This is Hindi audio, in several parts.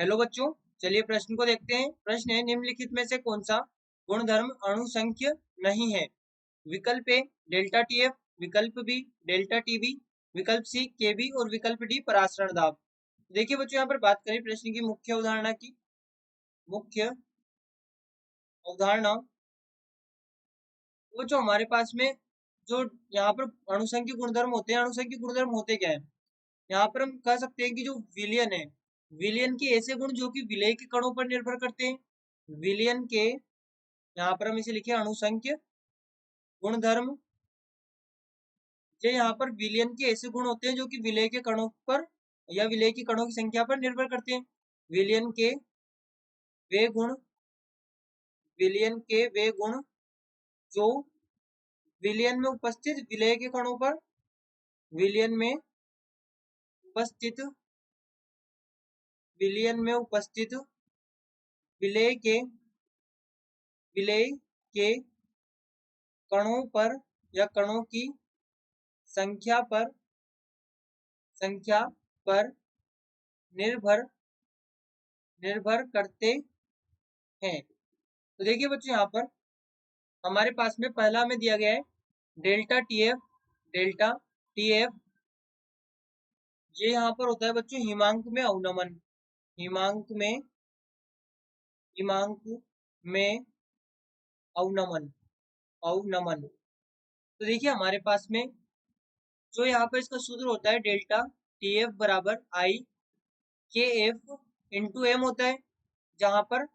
हेलो बच्चों, चलिए प्रश्न को देखते हैं। प्रश्न है, निम्नलिखित में से कौन सा गुणधर्म अणुसंख्य नहीं है? विकल्प ए डेल्टा टीएफ, विकल्प बी डेल्टा टीबी, विकल्प सी केबी और विकल्प डी परासरण दाब। देखिए बच्चों, यहाँ पर बात करें प्रश्न की मुख्य अवधारणा की। मुख्य अवधारणा वो जो हमारे पास में जो यहाँ पर अणुसंख्य गुणधर्म होते हैं, अणुसंख्य गुणधर्म होते क्या है? यहाँ पर हम कह सकते हैं कि जो विलयन है, विलयन के ऐसे गुण जो कि विलय के कणों पर निर्भर करते हैं। विलयन के, यहाँ पर हम इसे लिखे अणुसंख्य गुणधर्म। ये यहाँ पर विलयन के ऐसे गुण होते हैं जो कि विलय के कणों पर या विलय की कणों की संख्या पर निर्भर करते हैं। विलयन के वे गुण, विलयन के वे गुण जो विलयन में उपस्थित विलय के कणों पर, विलयन में उपस्थित, विलयन में उपस्थित विलय के कणों पर या कणों की संख्या पर निर्भर करते हैं। तो देखिए बच्चों, यहाँ पर हमारे पास में पहला में दिया गया है डेल्टा टीएफ। डेल्टा टीएफ ये यहाँ पर होता है बच्चों हिमांक में अवनमन। हिमांक में अवनमन। तो देखिए हमारे पास में जो यहाँ पर इसका सूत्र होता है डेल्टा टीएफ बराबर आई के एफ इंटू एम होता है, जहां पर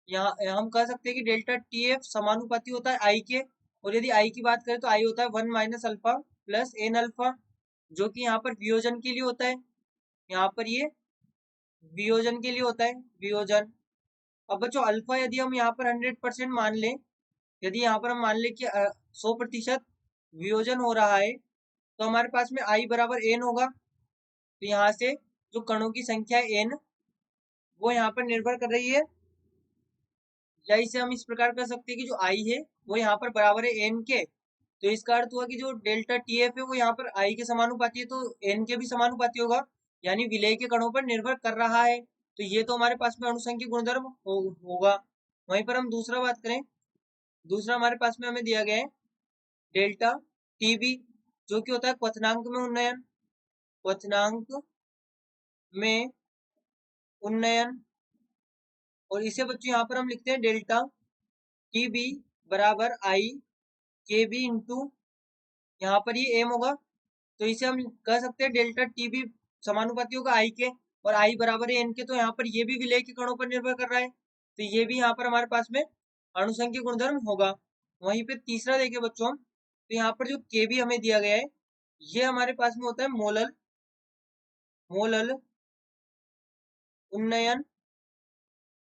यहाँ हम कह सकते हैं कि डेल्टा टीएफ समानुपाती होता है आई के। और यदि आई की बात करें तो आई होता है 1 minus alpha plus n alpha, जो कि यहाँ पर वियोजन के लिए होता है। यहाँ पर ये वियोजन के लिए होता है, वियोजन। अब बच्चों अल्फा यदि हम यहाँ पर 100% मान लें, यदि यहाँ पर हम मान लें कि 100% वियोजन हो रहा है, तो हमारे पास में आई बराबर एन होगा। तो यहाँ से जो कणों की संख्या एन वो यहाँ पर निर्भर कर रही है, या इसे हम इस प्रकार कर सकते हैं कि जो आई है वो यहाँ पर बराबर है एन के। तो इसका अर्थ हुआ कि जो डेल्टा टीएफ है वो यहाँ पर आई के समानुपाती है, तो एन के भी समानुपाती होगा, यानी विलय के कणों पर निर्भर कर रहा है। तो ये तो हमारे पास में अणुसंख्यक गुणधर्म होगा। वहीं पर हम दूसरा बात करें, दूसरा हमारे पास में हमें दिया गया है डेल्टा टीबी, जो कि होता है क्वथनांक में उन्नयन। क्वथनांक में उन्नयन, और इसे बच्चों यहाँ पर हम लिखते हैं डेल्टा टीबी बराबर आई के बी इंटू, यहाँ पर ये एम होगा। तो इसे हम कह सकते हैं डेल्टा टीबी समानुपाती होगा आई के, और आई बराबर है एन के। तो यहाँ पर ये भी विलय के कणों पर निर्भर कर रहा है, तो ये भी यहाँ पर हमारे पास में अणुसंख्यक गुणधर्म होगा। वहीं पे तीसरा देखिए बच्चों, तो यहाँ पर जो के बी हमें दिया गया है, ये हमारे पास में होता है मोलल उन्नयन,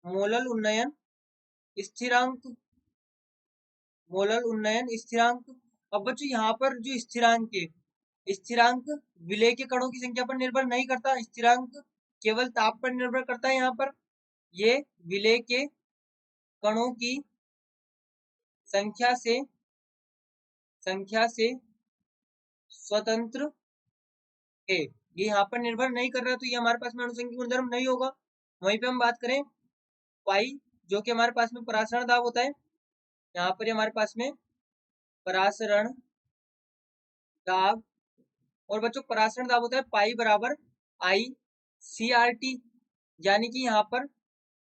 मोलल उन्नयन स्थिरांक, मोलल उन्नयन स्थिरांक। अब बच्चों यहाँ पर जो स्थिरांक है, स्थिरांक विलय के कणों की संख्या पर निर्भर नहीं करता, स्थिरांक केवल ताप पर निर्भर करता है। यहाँ पर ये विलय के कणों की संख्या से स्वतंत्र है, ये यहाँ पर निर्भर नहीं कर रहा, तो ये हमारे पास में अणुसंख्यक गुणधर्म नहीं होगा। वहीं पे हम बात करें पाई, जो कि हमारे पास में परासरण दाब होता है। यहाँ पर हमारे पास में परासरण दाब, और बच्चों परासरण दाब होता है पाई बराबर आई सी आर टी, यानी कि यहाँ पर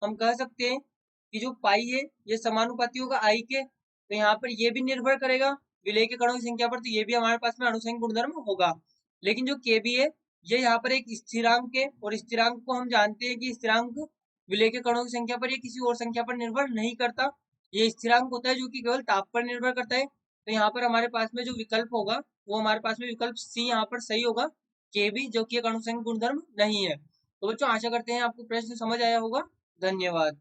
हम कह सकते हैं कि जो पाई है ये समानुपाती होगा आई के। तो यहाँ पर ये भी निर्भर करेगा विलय के कणों की संख्या पर, तो ये भी हमारे पास में अणुसंख्यक गुणधर्म होगा। लेकिन जो के बी है ये यहाँ पर एक स्थिरांक है, और स्थिरांक को हम जानते हैं कि स्थिरांक विलय के कणों की संख्या पर या किसी और संख्या पर निर्भर नहीं करता, ये स्थिरांक होता है जो कि केवल ताप पर निर्भर करता है। तो यहाँ पर हमारे पास में जो विकल्प होगा वो हमारे पास में विकल्प सी यहाँ पर सही होगा, के बी, जो कि एक अणुसंख्यक गुणधर्म नहीं है। तो बच्चों आशा करते हैं आपको प्रश्न समझ आया होगा। धन्यवाद।